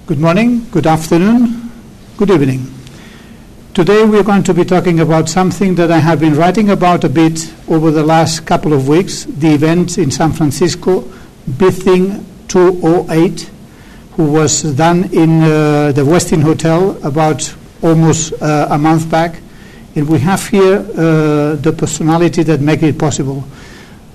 Good morning, good afternoon, good evening. Today we are going to be talking about something that I have been writing about a bit over the last couple of weeks, the event in San Francisco, VizThink 208, who was done in the Westin Hotel about almost a month back. And we have here the personality that makes it possible,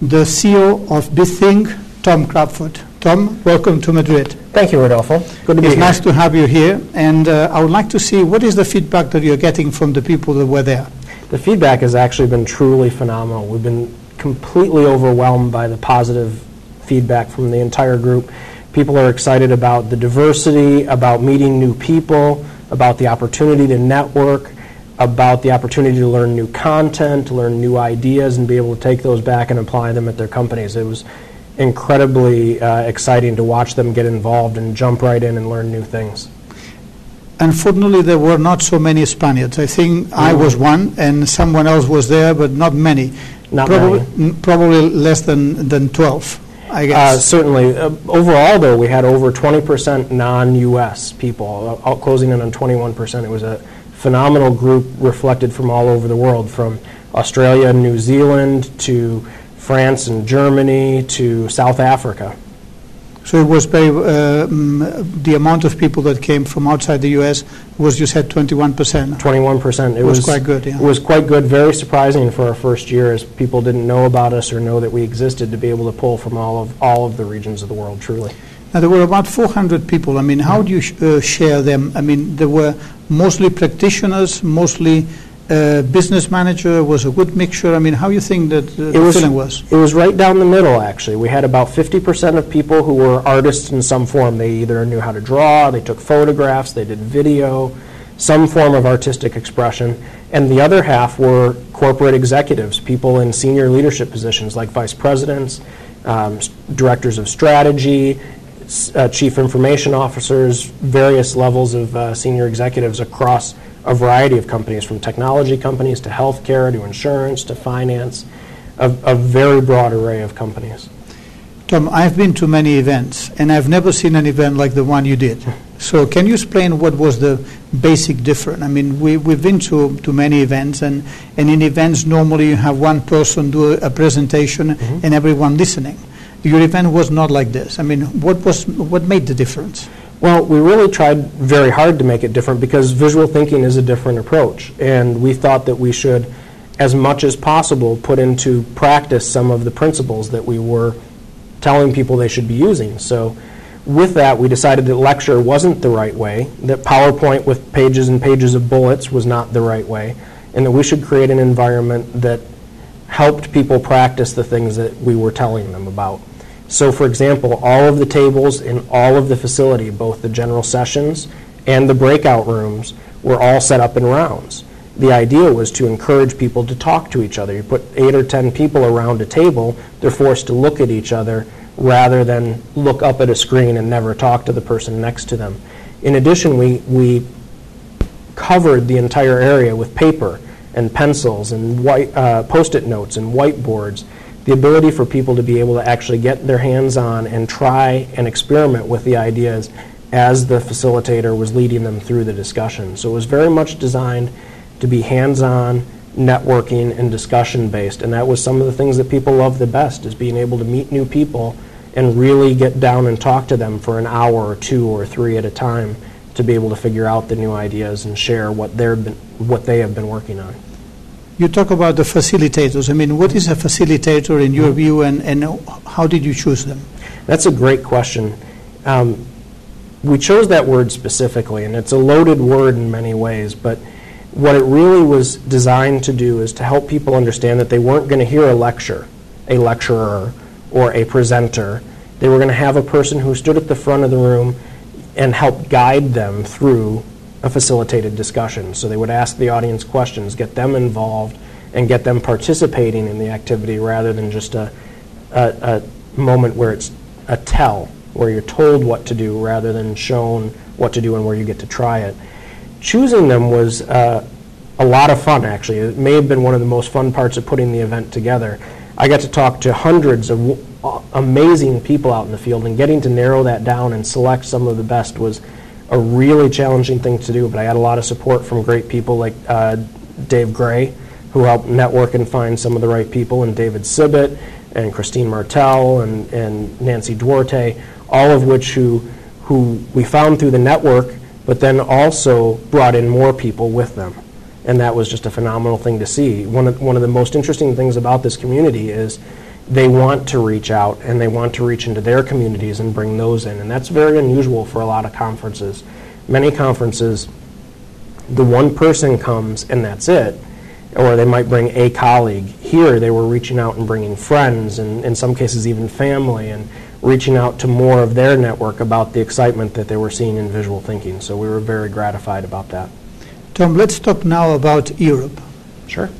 the CEO of VizThink, Tom Crawford. Tom, welcome to Madrid. Thank you, Rodolfo. Good to be here. It's nice to have you here, and I would like to see what is the feedback that you're getting from the people that were there. The feedback has actually been truly phenomenal. We've been completely overwhelmed by the positive feedback from the entire group. People are excited about the diversity, about meeting new people, about the opportunity to network, about the opportunity to learn new content, to learn new ideas, and be able to take those back and apply them at their companies. It was incredibly exciting to watch them get involved and jump right in and learn new things. Unfortunately, there were not so many Spaniards. I think I was one, and someone else was there, but not many. Probably less than 12, I guess. Certainly. Overall, though, we had over 20% non-U.S. people, closing in on 21%. It was a phenomenal group reflected from all over the world, from Australia and New Zealand to France and Germany to South Africa. So it was very, the amount of people that came from outside the U.S. was, you said, 21%? 21%. It was quite good, yeah. It was quite good, very surprising for our first year, as people didn't know about us or know that we existed, to be able to pull from all of the regions of the world, truly. Now, there were about 400 people. I mean, how do you share them? I mean, there were mostly practitioners, mostly business manager, was a good mixture. I mean, how do you think that the feeling was? It was right down the middle, actually. We had about 50% of people who were artists in some form. They either knew how to draw, they took photographs, they did video, some form of artistic expression. And the other half were corporate executives, people in senior leadership positions like vice presidents, directors of strategy, chief information officers, various levels of senior executives across a variety of companies, from technology companies to healthcare to insurance to finance, a very broad array of companies. Tom, I've been to many events, and I've never seen an event like the one you did. So can you explain what was the basic difference? I mean, we've been to many events, and in events normally you have one person do a presentation and everyone listening. Your event was not like this. I mean, what made the difference? Well, we really tried very hard to make it different because visual thinking is a different approach, and we thought that we should, as much as possible, put into practice some of the principles that we were telling people they should be using. So with that, we decided that lecture wasn't the right way, that PowerPoint with pages and pages of bullets was not the right way, and that we should create an environment that helped people practice the things that we were telling them about. So, for example, all of the tables in all of the facility, both the general sessions and the breakout rooms, were all set up in rounds. The idea was to encourage people to talk to each other. You put 8 or 10 people around a table, they're forced to look at each other rather than look up at a screen and never talk to the person next to them. In addition, we covered the entire area with paper and pencils and Post-it notes and whiteboards. The ability for people to be able to actually get their hands on and try and experiment with the ideas as the facilitator was leading them through the discussion. So it was very much designed to be hands-on, networking, and discussion-based, and that was some of the things that people love the best, is being able to meet new people and really get down and talk to them for an hour or 2 or 3 at a time to be able to figure out the new ideas and share what they have been working on. You talk about the facilitators. I mean, what is a facilitator in your view, and how did you choose them? That's a great question. We chose that word specifically, and it's a loaded word in many ways, but what it really was designed to do is to help people understand that they weren't going to hear a lecturer, or a presenter. They were going to have a person who stood at the front of the room and help guide them through a facilitated discussion. So they would ask the audience questions, get them involved, and get them participating in the activity rather than just a moment where it's a tell, where you're told what to do rather than shown what to do and where you get to try it. Choosing them was a lot of fun, actually. It may have been one of the most fun parts of putting the event together. I got to talk to hundreds of amazing people out in the field, and getting to narrow that down and select some of the best was a really challenging thing to do, but I had a lot of support from great people like Dave Gray, who helped network and find some of the right people, and David Sibbett, and Christine Martel, and Nancy Duarte, all of which who we found through the network, but then also brought in more people with them. And that was just a phenomenal thing to see. One of the most interesting things about this community is they want to reach out and they want to reach into their communities and bring those in. And that's very unusual for a lot of conferences. Many conferences, the one person comes and that's it, or they might bring a colleague. Here they were reaching out and bringing friends, and in some cases even family, and reaching out to more of their network about the excitement that they were seeing in visual thinking. So we were very gratified about that. Tom, let's talk now about Europe. Sure.